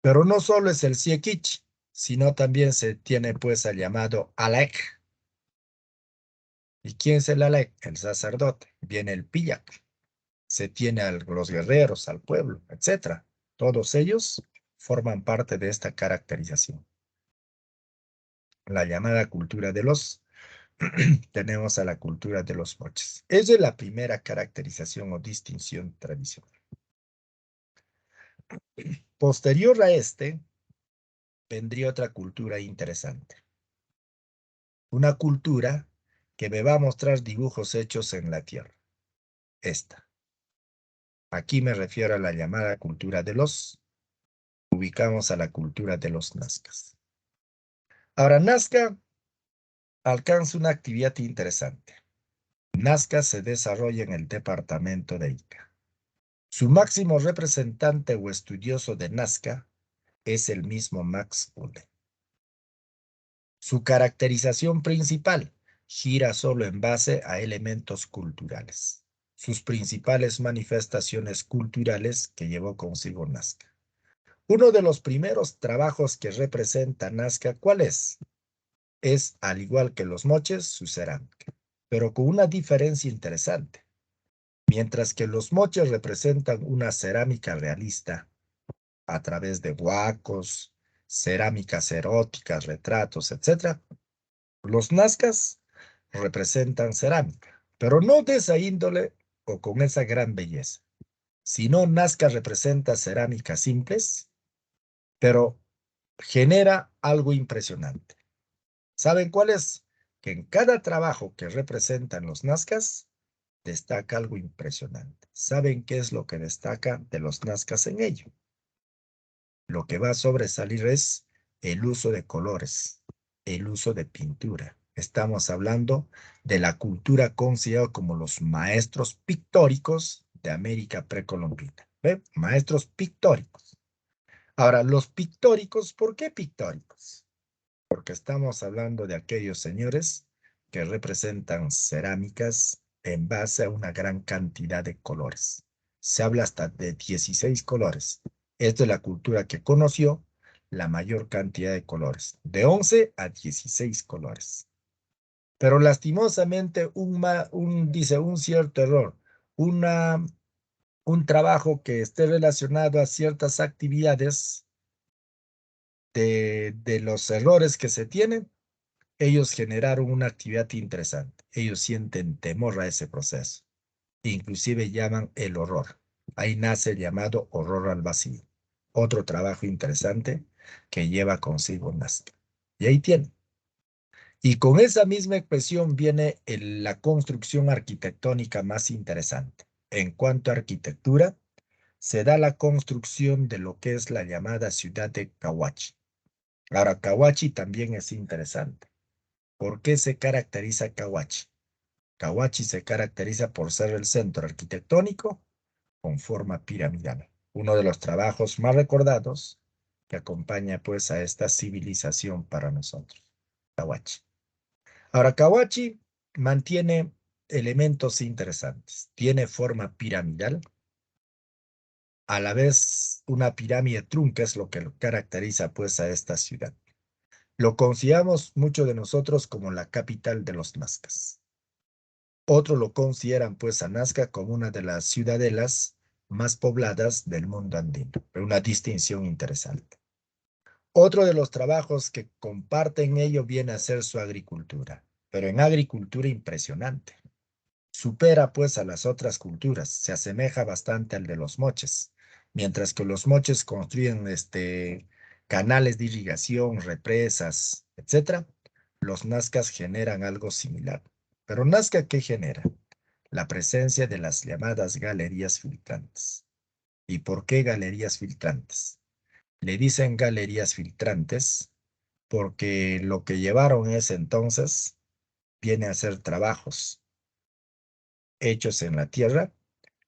Pero no solo es el Siekich, sino también se tiene pues al llamado Alec. ¿Y quién es el Alec? El sacerdote. Viene el Pillac. Se tiene a los guerreros, al pueblo, etcétera. Todos ellos forman parte de esta caracterización. La llamada cultura de los, tenemos a la cultura de los moches. Esa es la primera caracterización o distinción tradicional. Posterior a este, vendría otra cultura interesante. Una cultura que me va a mostrar dibujos hechos en la tierra. Esta. Aquí me refiero a la llamada cultura de los, ubicamos a la cultura de los Nazcas. Ahora, Nazca alcanza una actividad interesante. Nazca se desarrolla en el departamento de Ica. Su máximo representante o estudioso de Nazca es el mismo Max Uhle. Su caracterización principal gira solo en base a elementos culturales. Sus principales manifestaciones culturales que llevó consigo Nazca. Uno de los primeros trabajos que representa Nazca, ¿cuál es? Es, al igual que los moches, su cerámica, pero con una diferencia interesante. Mientras que los moches representan una cerámica realista a través de huacos, cerámicas eróticas, retratos, etc., los nazcas representan cerámica, pero no de esa índole o con esa gran belleza, sino Nazca representa cerámicas simples, pero genera algo impresionante. ¿Saben cuál es? Que en cada trabajo que representan los nazcas, destaca algo impresionante. ¿Saben qué es lo que destaca de los nazcas en ello? Lo que va a sobresalir es el uso de colores, el uso de pintura. Estamos hablando de la cultura considerada como los maestros pictóricos de América precolombina. ¿Ve? Maestros pictóricos. Ahora, los pictóricos, ¿por qué pictóricos? Porque estamos hablando de aquellos señores que representan cerámicas en base a una gran cantidad de colores. Se habla hasta de 16 colores. Es de la cultura que conoció la mayor cantidad de colores, de 11 a 16 colores. Pero lastimosamente, dice un cierto error, un trabajo que esté relacionado a ciertas actividades de los errores que se tienen, ellos generaron una actividad interesante. Ellos sienten temor a ese proceso. Inclusive llaman el horror. Ahí nace el llamado horror al vacío. Otro trabajo interesante que lleva consigo Nazca. Y ahí tiene. Y con esa misma expresión viene la construcción arquitectónica más interesante. En cuanto a arquitectura, se da la construcción de lo que es la llamada ciudad de Cahuachi. Ahora, Cahuachi también es interesante. ¿Por qué se caracteriza Cahuachi? Cahuachi se caracteriza por ser el centro arquitectónico con forma piramidal, uno de los trabajos más recordados que acompaña pues a esta civilización para nosotros, Cahuachi. Ahora, Cahuachi mantiene elementos interesantes. Tiene forma piramidal, a la vez una pirámide trunca es lo que lo caracteriza pues a esta ciudad. Lo consideramos muchos de nosotros como la capital de los Nazcas. Otros lo consideran pues a Nazca como una de las ciudadelas más pobladas del mundo andino. Una distinción interesante. Otro de los trabajos que comparten ello viene a ser su agricultura, pero en agricultura impresionante. Supera pues a las otras culturas, se asemeja bastante al de los moches, mientras que los moches construyen canales de irrigación, represas, etcétera. Los nazcas generan algo similar. Pero Nazca, ¿qué genera? La presencia de las llamadas galerías filtrantes. ¿Y por qué galerías filtrantes? Le dicen galerías filtrantes porque lo que llevaron en ese entonces viene a ser trabajos hechos en la tierra,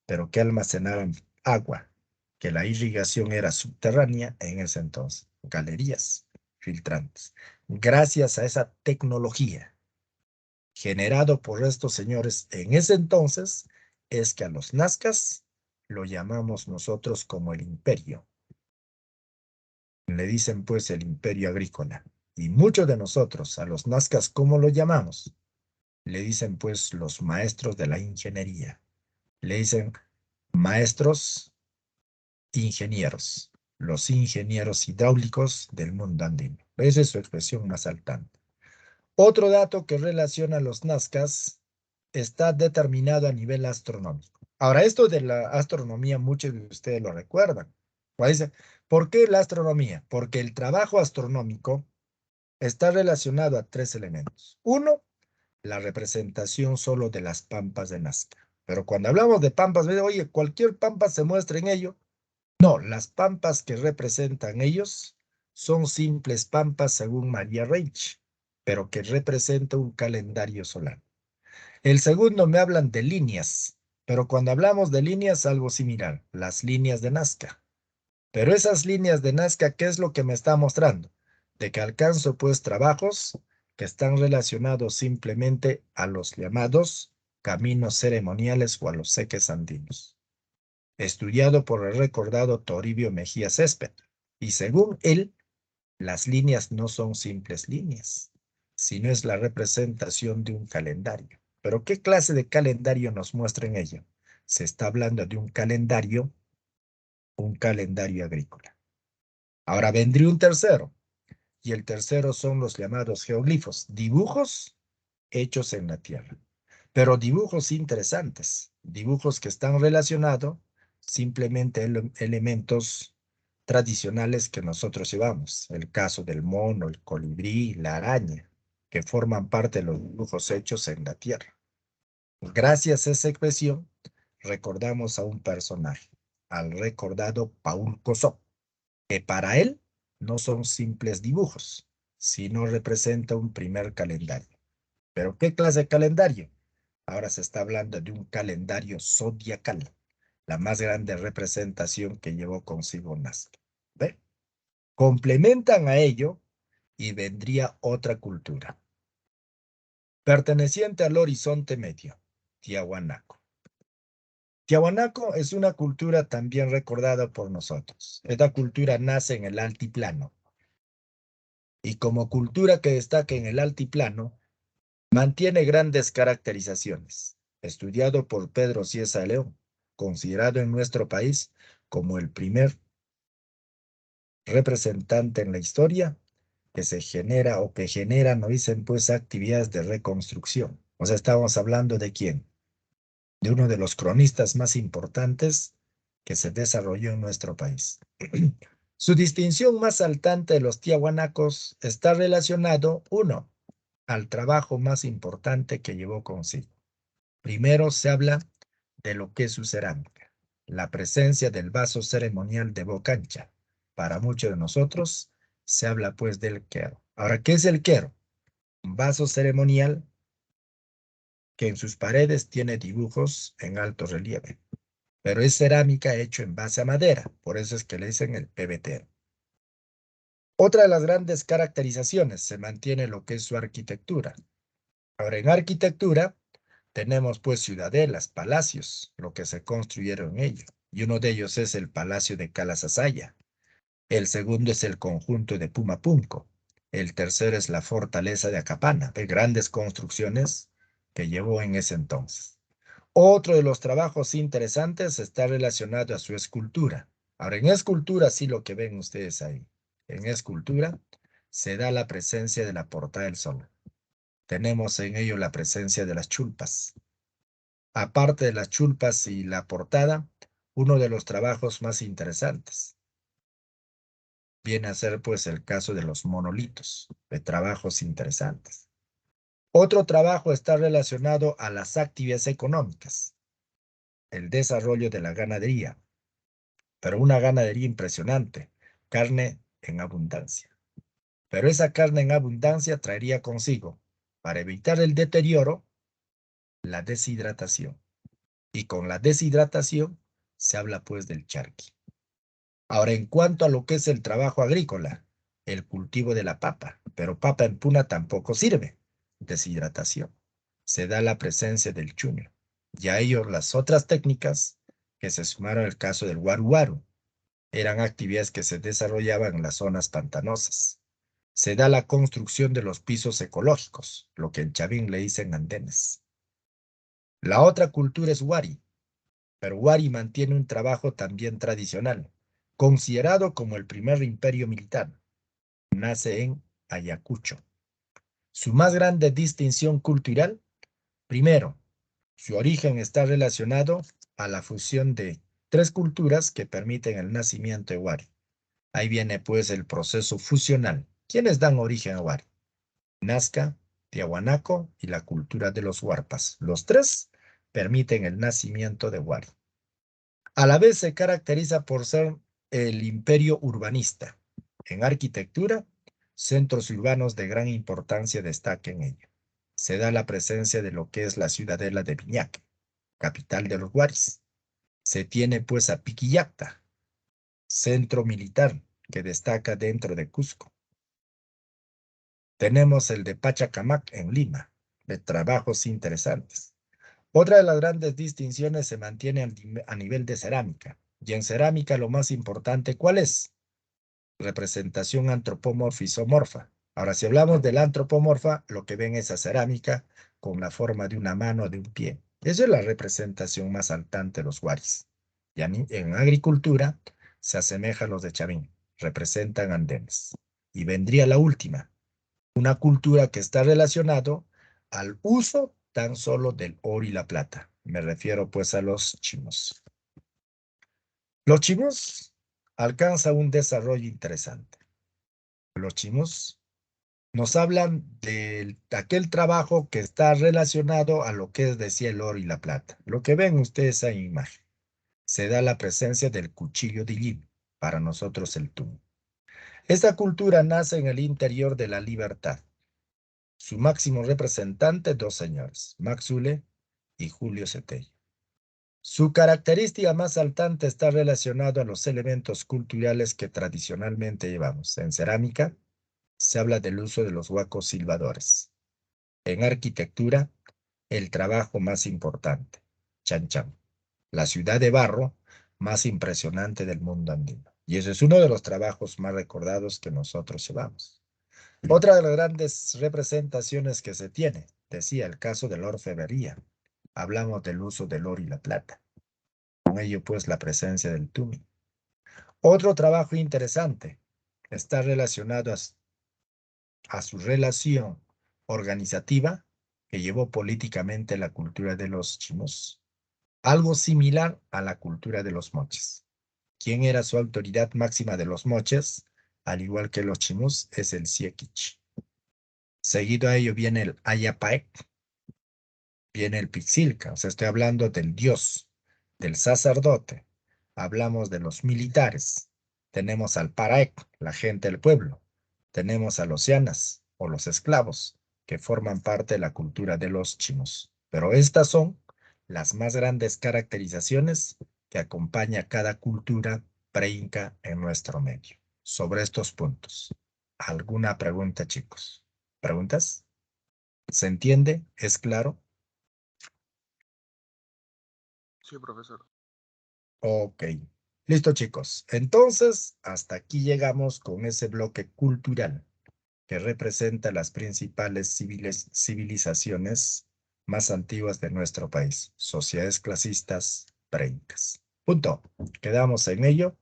pero que almacenaban agua, que la irrigación era subterránea en ese entonces. Galerías filtrantes. Gracias a esa tecnología generado por estos señores en ese entonces, es que a los nazcas lo llamamos nosotros como el imperio. Le dicen pues el imperio agrícola. Y muchos de nosotros a los nazcas, ¿cómo lo llamamos? Le dicen pues los maestros de la ingeniería. Le dicen maestros ingenieros, los ingenieros hidráulicos del mundo andino. Esa es su expresión más saltante. Otro dato que relaciona a los nazcas está determinado a nivel astronómico. Ahora, esto de la astronomía, muchos de ustedes lo recuerdan. Dice, ¿por qué la astronomía? Porque el trabajo astronómico está relacionado a tres elementos. Uno, la representación solo de las pampas de Nazca. Pero cuando hablamos de pampas, oye, cualquier pampa se muestra en ello. No, las pampas que representan ellos son simples pampas según María Reich, pero que representa un calendario solar. El segundo me hablan de líneas, pero cuando hablamos de líneas, algo similar, las líneas de Nazca. Pero esas líneas de Nazca, ¿qué es lo que me está mostrando? De que alcanzo pues trabajos que están relacionados simplemente a los llamados caminos ceremoniales o a los seques andinos, estudiado por el recordado Toribio Mejía Césped. Y según él, las líneas no son simples líneas, sino es la representación de un calendario. ¿Pero qué clase de calendario nos muestra en ello? Se está hablando de un calendario agrícola. Ahora vendría un tercero, y el tercero son los llamados geoglifos, dibujos hechos en la tierra, pero dibujos interesantes, dibujos que están relacionados simplemente elementos tradicionales que nosotros llevamos, el caso del mono, el colibrí, la araña, que forman parte de los dibujos hechos en la tierra. Gracias a esa expresión, recordamos a un personaje, al recordado Paul Kossoff, que para él no son simples dibujos, sino representa un primer calendario. ¿Pero qué clase de calendario? Ahora se está hablando de un calendario zodiacal, la más grande representación que llevó consigo Nazca. ¿Ve? Complementan a ello y vendría otra cultura, perteneciente al horizonte medio, Tiahuanaco. Tiahuanaco es una cultura también recordada por nosotros. Esta cultura nace en el altiplano y como cultura que destaca en el altiplano, mantiene grandes caracterizaciones. Estudiado por Pedro Cieza León, considerado en nuestro país como el primer representante en la historia que se genera o que generan o dicen pues actividades de reconstrucción. O sea, estamos hablando de quién? De uno de los cronistas más importantes que se desarrolló en nuestro país. Su distinción más saltante de los tiahuanacos está relacionado, uno, al trabajo más importante que llevó consigo. Primero se habla de lo que es su cerámica, la presencia del vaso ceremonial de boca ancha. Para muchos de nosotros se habla pues del quero. Ahora, ¿qué es el quero? Un vaso ceremonial que en sus paredes tiene dibujos en alto relieve, pero es cerámica hecho en base a madera, por eso es que le dicen el pebetero. Otra de las grandes caracterizaciones se mantiene lo que es su arquitectura. Ahora, en arquitectura tenemos pues ciudadelas, palacios, lo que se construyeron en ello, y uno de ellos es el Palacio de Calasasaya. El segundo es el conjunto de Pumapunco. El tercero es la fortaleza de Acapana, de grandes construcciones que llevó en ese entonces. Otro de los trabajos interesantes está relacionado a su escultura. Ahora, en escultura, sí lo que ven ustedes ahí. En escultura se da la presencia de la Portada del Sol. Tenemos en ello la presencia de las chulpas. Aparte de las chulpas y la portada, uno de los trabajos más interesantes viene a ser pues el caso de los monolitos, de trabajos interesantes. Otro trabajo está relacionado a las actividades económicas, el desarrollo de la ganadería, pero una ganadería impresionante, carne en abundancia. Pero esa carne en abundancia traería consigo, para evitar el deterioro, la deshidratación. Y con la deshidratación se habla pues del charqui. Ahora, en cuanto a lo que es el trabajo agrícola, el cultivo de la papa, pero papa en puna tampoco sirve. Deshidratación. Se da la presencia del chuño. Y a ello las otras técnicas que se sumaron al caso del guaru eran actividades que se desarrollaban en las zonas pantanosas. Se da la construcción de los pisos ecológicos, lo que en Chavín le dicen andenes. La otra cultura es Wari, pero Wari mantiene un trabajo también tradicional, considerado como el primer imperio militar. Nace en Ayacucho. Su más grande distinción cultural, primero, su origen está relacionado a la fusión de tres culturas que permiten el nacimiento de Wari. Ahí viene pues el proceso fusional. ¿Quiénes dan origen a Wari? Nazca, Tiahuanaco y la cultura de los Huarpas. Los tres permiten el nacimiento de Wari. A la vez se caracteriza por ser el imperio urbanista. En arquitectura, centros urbanos de gran importancia destacan en ello. Se da la presencia de lo que es la ciudadela de Viñaque, capital de los Guaris. Se tiene pues a Piquillacta, centro militar que destaca dentro de Cusco. Tenemos el de Pachacamac en Lima, de trabajos interesantes. Otra de las grandes distinciones se mantiene a nivel de cerámica. Y en cerámica lo más importante, ¿cuál es? Representación antropomorfa isomorfa. Ahora, si hablamos del antropomorfa, lo que ven es a cerámica con la forma de una mano o de un pie. Esa es la representación más saltante de los Huaris. Y en agricultura se asemeja a los de Chavín, representan andenes. Y vendría la última, una cultura que está relacionado al uso tan solo del oro y la plata. Me refiero pues a los chinos. Los chinos alcanzan un desarrollo interesante. Los chinos nos hablan de aquel trabajo que está relacionado a lo que es, decía, el oro y la plata. Lo que ven ustedes en imagen. Se da la presencia del cuchillo de yin, para nosotros el tum. Esta cultura nace en el interior de la libertad. Su máximo representante, dos señores, Max Zule y Julio Cetello. Su característica más saltante está relacionado a los elementos culturales que tradicionalmente llevamos. En cerámica se habla del uso de los huacos silbadores. En arquitectura, el trabajo más importante, Chan Chan, la ciudad de barro más impresionante del mundo andino. Y ese es uno de los trabajos más recordados que nosotros llevamos. Otra de las grandes representaciones que se tiene, decía el caso de la orfebrería. Hablamos del uso del oro y la plata. Con ello, pues, la presencia del tumi. Otro trabajo interesante está relacionado a su relación organizativa que llevó políticamente la cultura de los chinos, algo similar a la cultura de los moches. ¿Quién era su autoridad máxima de los moches? Al igual que los chinos, es el Siekich. Seguido a ello viene el Ayapaec, viene el Pixilca, o sea, estoy hablando del dios, del sacerdote. Hablamos de los militares. Tenemos al Paraec, la gente del pueblo. Tenemos a los Llanas, o los esclavos, que forman parte de la cultura de los chinos. Pero estas son las más grandes caracterizaciones que acompaña cada cultura preinca en nuestro medio. Sobre estos puntos. ¿Alguna pregunta, chicos? ¿Preguntas? ¿Se entiende? ¿Es claro? Sí, profesor. Ok. Listo, chicos. Entonces, hasta aquí llegamos con ese bloque cultural que representa las principales civilizaciones más antiguas de nuestro país, sociedades clasistas preincas. Punto. Quedamos en ello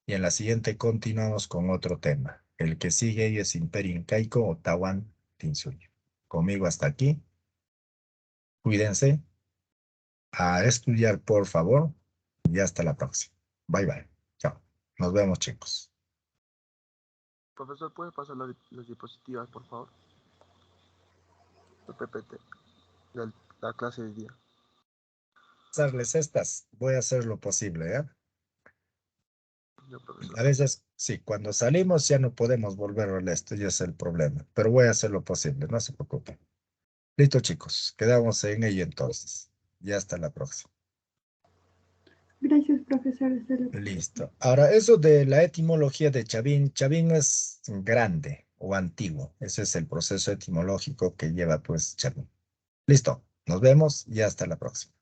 y en la siguiente continuamos con otro tema. El que sigue es Imperio Incaico o Tawan Tinsuyo. Conmigo hasta aquí. Cuídense. A estudiar, por favor. Y hasta la próxima. Bye, bye. Chao. Nos vemos, chicos. Profesor, ¿puede pasar las diapositivas, por favor? El PPT, de la clase de día. Pasarles estas. Voy a hacer lo posible, ¿eh? No, profesor. A veces, sí, cuando salimos ya no podemos volver a esto, ya es el problema. Pero voy a hacer lo posible, no se preocupen. Listo, chicos. Quedamos en ello entonces. Y hasta la próxima. Gracias, profesor. Hasta la próxima. Listo. Ahora, eso de la etimología de Chavín. Chavín es grande o antiguo. Ese es el proceso etimológico que lleva, pues, Chavín. Listo. Nos vemos y hasta la próxima.